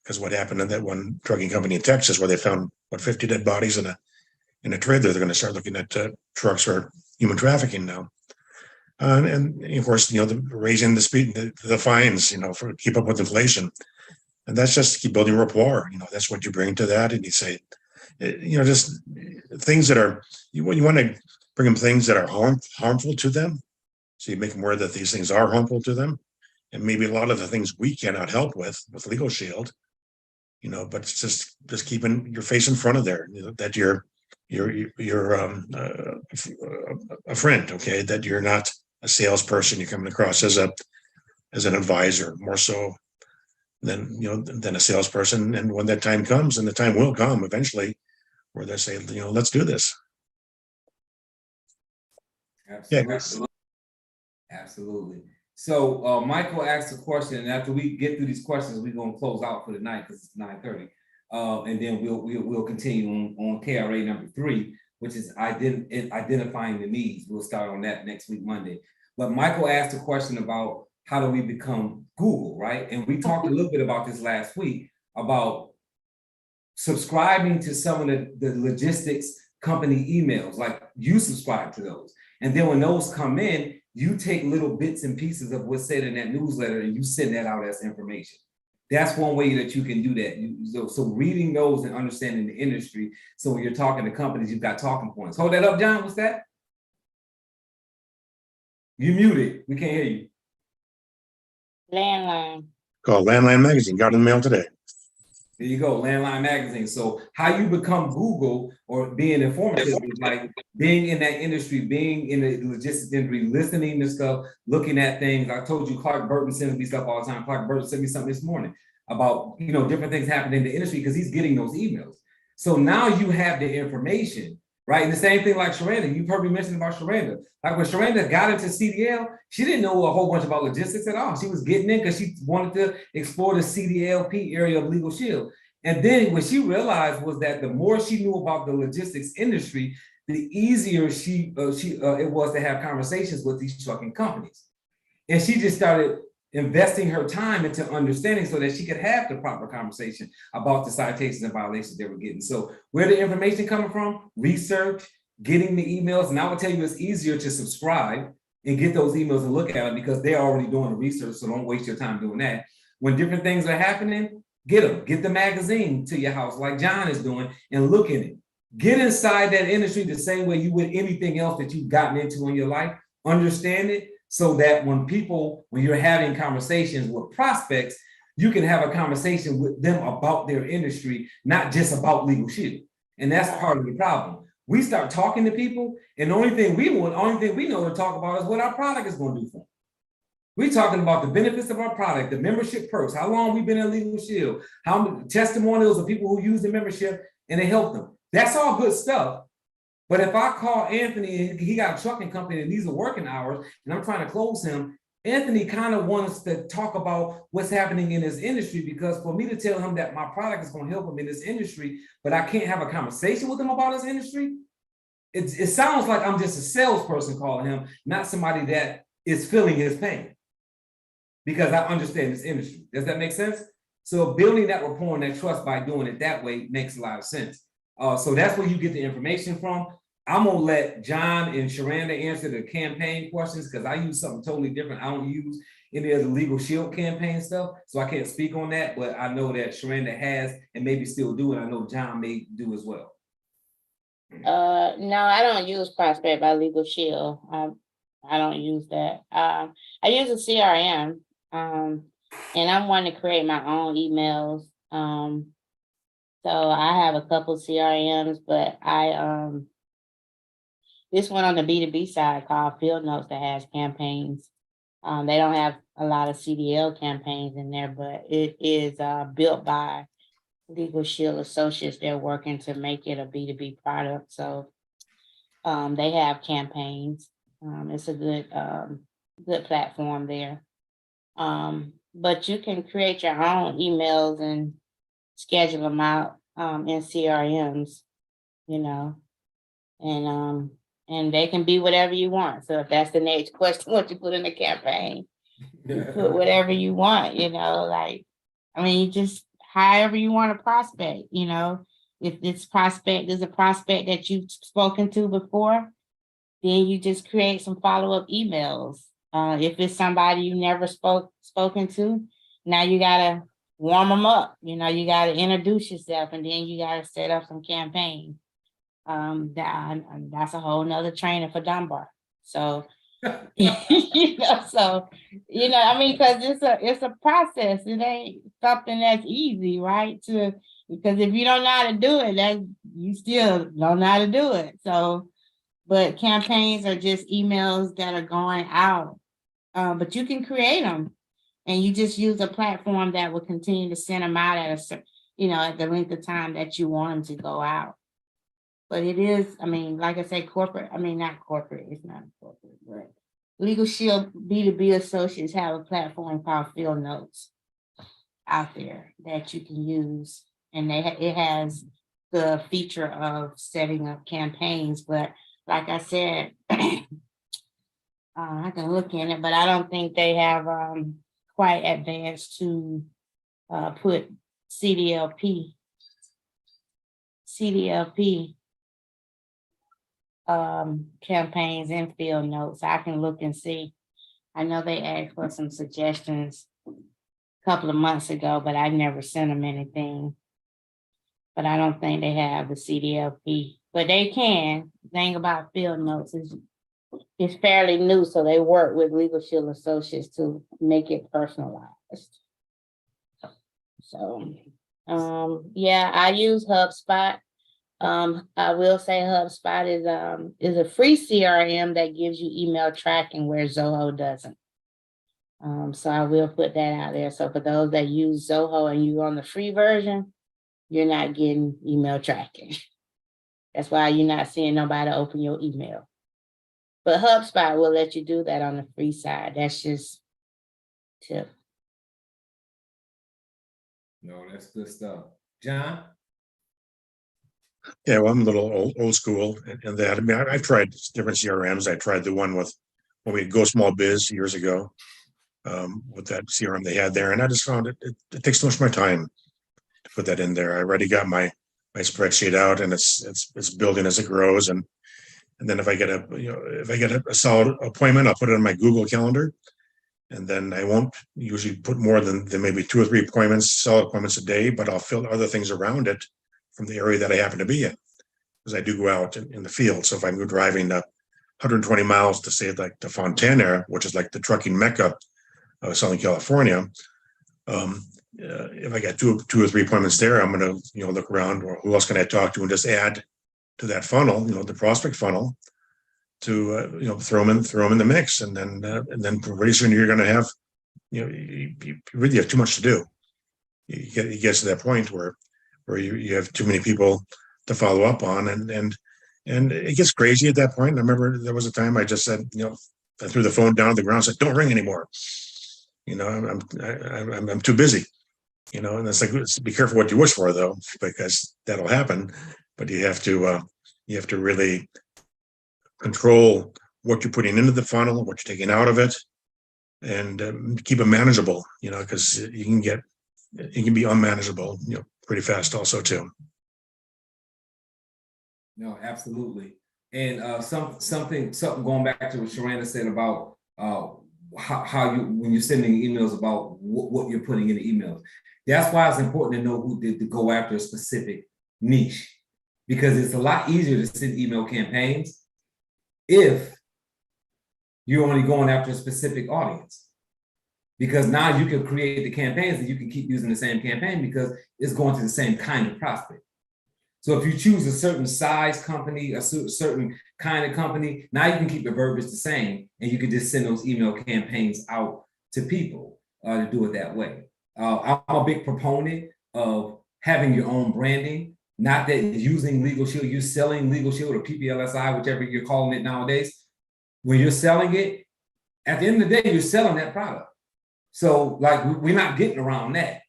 because what happened in that one trucking company in Texas where they found 50 dead bodies in a trailer. They're going to start looking at trucks for human trafficking now. And of course, you know, raising the speed, the fines, you know, for keep up with inflation. And that's just to keep building rapport. You know, that's what you bring to that. And you say, you know, just things that are, you want to bring them things that are harmful to them. So you make them aware that these things are harmful to them. And maybe a lot of the things we cannot help with Legal Shield, you know, but it's just keeping your face in front of there, you know, that you're a friend, okay, that you're not a salesperson. You're coming across as an advisor more so than a salesperson. And when that time comes, and the time will come eventually, where they say, you know, let's do this. Absolutely. Yeah. Absolutely. So Michael asked a question, and after we get through these questions, we're gonna close out for the night because it's 9:30. And then we'll continue on KRA number 3, which is identifying the needs. We'll start on that next week, Monday. But Michael asked a question about how do we become Google, right? And we talked a little bit about this last week about subscribing to some of the logistics company emails, like you subscribe to those. And then when those come in, you take little bits and pieces of what's said in that newsletter and you send that out as information. That's one way that you can do that. So reading those and understanding the industry. So when you're talking to companies, you've got talking points. Hold that up, John. What's that? You muted. We can't hear you. Landline. Called Landline Magazine, got in the mail today. There you go, Landline Magazine. So how you become Google or being informative is like being in that industry, being in the logistics industry, listening to stuff, looking at things. I told you Clark Burton sends me stuff all the time. Clark Burton sent me something this morning about, you know, different things happening in the industry because he's getting those emails. So now you have the information, right? And the same thing like Sharanda, you've heard me mention about Sharanda. Like when Sharanda got into CDL, she didn't know a whole bunch about logistics at all. She was getting in because she wanted to explore the CDLP area of Legal Shield. And then what she realized was that the more she knew about the logistics industry, the easier it was to have conversations with these trucking companies. And she just started investing her time into understanding so that she could have the proper conversation about the citations and violations they were getting. So where the information coming from? Research, getting the emails. And I would tell you it's easier to subscribe and get those emails and look at them because they're already doing the research. So don't waste your time doing that. When different things are happening, get them. Get the magazine to your house like John is doing and look in it. Get inside that industry the same way you would anything else that you've gotten into in your life. Understand it. So that when you're having conversations with prospects, you can have a conversation with them about their industry, not just about Legal Shield. And that's part of the problem. We start talking to people, and the only thing we know to talk about is what our product is going to do for them. We're talking about the benefits of our product, the membership perks, how long we've been in Legal Shield, how many testimonials of people who use the membership and it helped them. That's all good stuff. But if I call Anthony and he got a trucking company and these are working hours and I'm trying to close him, Anthony kind of wants to talk about what's happening in his industry, because for me to tell him that my product is going to help him in this industry, but I can't have a conversation with him about his industry, it sounds like I'm just a salesperson calling him, not somebody that is feeling his pain because I understand this industry. Does that make sense? So building that rapport and that trust by doing it that way makes a lot of sense. So that's where you get the information from. I'm gonna let John and Sharanda answer the campaign questions because I use something totally different. I don't use any of the Legal Shield campaign stuff, so I can't speak on that, but I know that Sharanda has and maybe still do, and I know John may do as well. No, I don't use Prospect by Legal Shield. I don't use that. I use a CRM, and I'm wanting to create my own emails. So I have a couple CRMs, but this one on the B2B side called Field Notes that has campaigns. They don't have a lot of CDL campaigns in there, but it is built by Legal Shield associates. They're working to make it a B2B product. So they have campaigns. It's a good platform there. But you can create your own emails and schedule them out in CRMs, you know, and they can be whatever you want. So if that's the next question, what you put in the campaign, you put whatever you want, you know, like, I mean, you just however you want to prospect, you know, if this prospect is a prospect that you've spoken to before, then you just create some follow-up emails. If it's somebody you never spoken to, now you gotta warm them up. You know, you gotta introduce yourself, and then you gotta set up some campaigns. That's a whole nother training for Dunbar. So, you know, I mean, because it's a process. It ain't something that's easy, right? Because if you don't know how to do it, that you still don't know how to do it. So, but campaigns are just emails that are going out. But you can create them, and you just use a platform that will continue to send them out at at the length of time that you want them to go out. But it is, I mean, like I say, not corporate, it's not corporate, but Legal Shield B2B associates have a platform called Field Notes out there that you can use. And it has the feature of setting up campaigns, but like I said, I can look in it, but I don't think they have quite advanced to put CDLP campaigns and field notes. I can look and see. I know they asked for some suggestions a couple of months ago, but I never sent them anything. But I don't think they have the CDLP, but they can. The thing about field notes is it's fairly new, so they work with Legal Shield Associates to make it personalized. So, yeah, I use HubSpot. I will say HubSpot is a free CRM that gives you email tracking where Zoho doesn't. So I will put that out there. So for those that use Zoho and you're on the free version, you're not getting email tracking. That's why you're not seeing nobody open your email. But HubSpot will let you do that on the free side. That's just tip. No, that's good stuff. John? Yeah, well, I'm a little old school in that. I mean, I've tried different CRMs. I tried the one with when we Go Small Biz years ago, with that CRM they had there, and I just found it takes too much of my time to put that in there. I already got my spreadsheet out, and it's building as it grows, and then if I get a solid appointment, I'll put it on my Google Calendar, and then I won't usually put more than maybe 2 or 3 solid appointments a day, but I'll fill other things around it from the area that I happen to be in, because I do go out in the field. So if I'm driving 120 miles to say like the Fontana, which is like the trucking mecca of Southern California, if I got 2 or 3 appointments there, I'm going to look around, or who else can I talk to, and just add to that funnel, the prospect funnel, to throw them in the mix, and then pretty soon you're going to have you really have too much to do. You get to that point where you have too many people to follow up on, and it gets crazy at that point. And I remember there was a time I just said, I threw the phone down to the ground, said, "Don't ring anymore. I'm too busy." And it's like, be careful what you wish for, though, because that'll happen. But you have to really control what you're putting into the funnel, what you're taking out of it, and keep it manageable. Because it can be unmanageable, pretty fast, also too. No, absolutely. And something going back to what Sharana said about how you, when you're sending emails, about what you're putting in the emails. That's why it's important to know who to go after a specific niche, because it's a lot easier to send email campaigns if you're only going after a specific audience, because now you can create the campaigns and you can keep using the same campaign because it's going to the same kind of prospect. So if you choose a certain size company, a certain kind of company, now you can keep the verbiage the same, and you can just send those email campaigns out to people to do it that way. I'm a big proponent of having your own branding, not that using Legal Shield, you're selling Legal Shield or PPLSI, whichever you're calling it nowadays. When you're selling it, at the end of the day, you're selling that product. So like, we're not getting around that.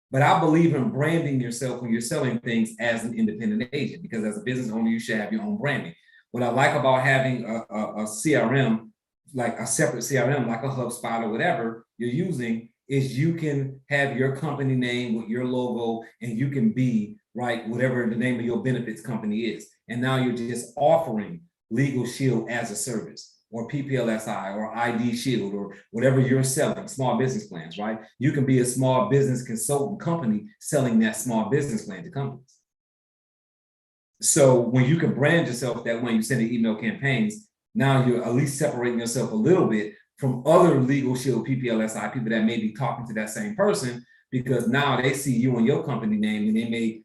But I believe in branding yourself when you're selling things as an independent agent, because as a business owner, you should have your own branding. What I like about having a CRM, like a separate CRM, like a HubSpot or whatever you're using, is you can have your company name with your logo, and you can be whatever the name of your benefits company is. And now you're just offering Legal Shield as a service, or PPLSI, or ID Shield, or whatever you're selling, small business plans, right? You can be a small business consultant company selling that small business plan to companies. So when you can brand yourself that way, you send email campaigns, now you're at least separating yourself a little bit from other Legal Shield PPLSI people that may be talking to that same person, because now they see you and your company name, and they may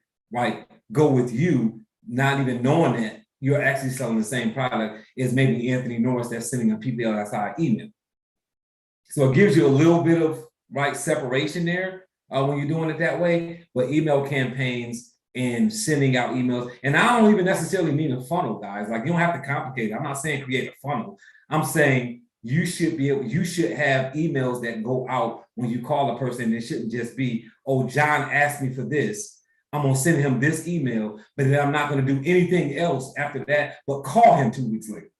go with you, not even knowing that you're actually selling the same product as maybe Anthony Norris that's sending a PPLSI email. So it gives you a little bit of separation there when you're doing it that way. But email campaigns and sending out emails, and I don't even necessarily mean a funnel, guys. You don't have to complicate it. I'm not saying create a funnel. I'm saying you should have emails that go out when you call a person. It shouldn't just be, "Oh, John asked me for this, I'm going to send him this email, but then I'm not going to do anything else after that but call him 2 weeks later."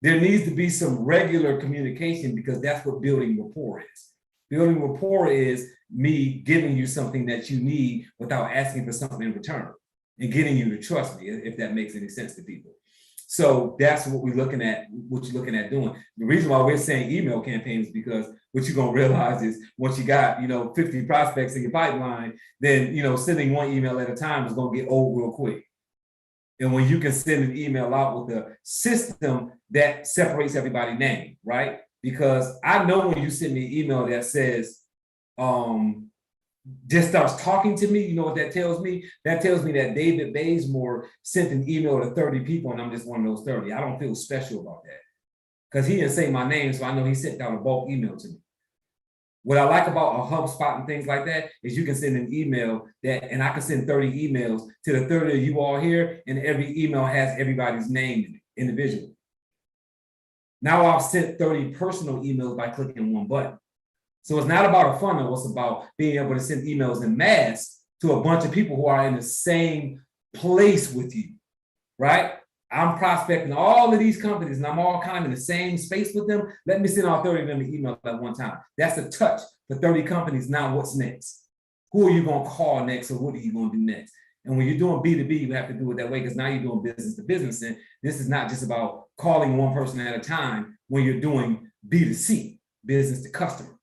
There needs to be some regular communication, because that's what building rapport is. Building rapport is me giving you something that you need without asking for something in return, and getting you to trust me, if that makes any sense to people. So that's what we're looking at, what you're looking at doing. The reason why we're saying email campaigns is because what you're gonna realize is once you got, 50 prospects in your pipeline, then, sending one email at a time is gonna get old real quick. And when you can send an email out with a system that separates everybody's name, right? Because I know when you send me an email that says, just starts talking to me, you know what that tells me? That tells me that David Bazemore sent an email to 30 people and I'm just one of those 30. I don't feel special about that because he didn't say my name, so I know he sent out a bulk email to me. What I like about a HubSpot and things like that is you can send an email and I can send 30 emails to the 30 of you all here, and every email has everybody's name in it individually. Now I've sent 30 personal emails by clicking one button. So it's not about a funnel, it's about being able to send emails in mass to a bunch of people who are in the same place with you, right? I'm prospecting all of these companies and I'm all kind of in the same space with them. Let me send all 30 of them an email at one time. That's a touch for 30 companies. Now what's next? Who are you going to call next, or what are you going to do next? And when you're doing B2B, you have to do it that way because now you're doing business to business. And this is not just about calling one person at a time when you're doing B2C, business to customer.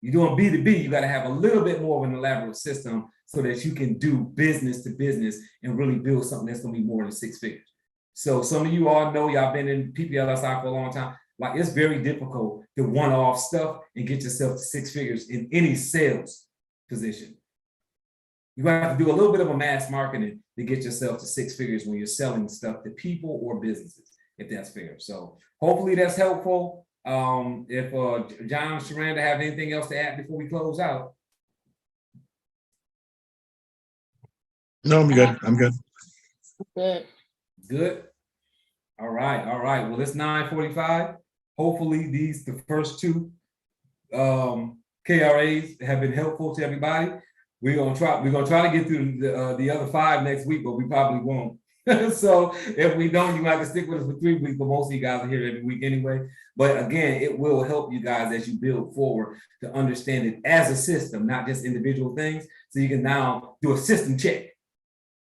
You're doing B2B, you got to have a little bit more of an elaborate system so that you can do business to business and really build something that's going to be more than 6 figures. So some of you all know, y'all been in PPLSI for a long time. Like, it's very difficult to one-off stuff and get yourself to 6 figures in any sales position. You're going to have to do a little bit of a mass marketing to get yourself to 6 figures when you're selling stuff to people or businesses, if that's fair. So hopefully that's helpful. If John, Sharanda have anything else to add before we close out? No, I'm good. I'm good. Good. Good. All right. Well, it's 9:45. Hopefully the first 2 KRAs have been helpful to everybody. We're gonna try to get through the other 5 next week, but we probably won't. So if we don't, you might have to stick with us for 3 weeks, but most of you guys are here every week anyway. But again, it will help you guys as you build forward to understand it as a system, not just individual things. So you can now do a system check.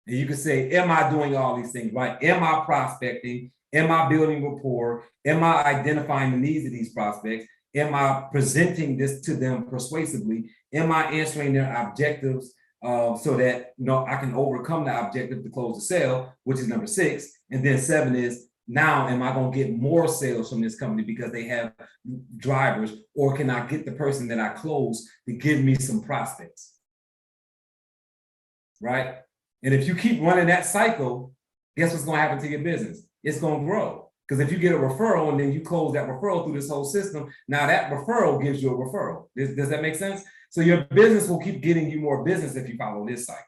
And you can say, am I doing all these things right? Am I prospecting? Am I building rapport? Am I identifying the needs of these prospects? Am I presenting this to them persuasively? Am I answering their objectives so that I can overcome the objective to close the sale, which is number 6. And then 7 is, now am I going to get more sales from this company because they have drivers, or can I get the person that I close to give me some prospects? Right? And if you keep running that cycle, guess what's going to happen to your business? It's going to grow. Because if you get a referral and then you close that referral through this whole system, now that referral gives you a referral. Does that make sense? So your business will keep getting you more business if you follow this cycle.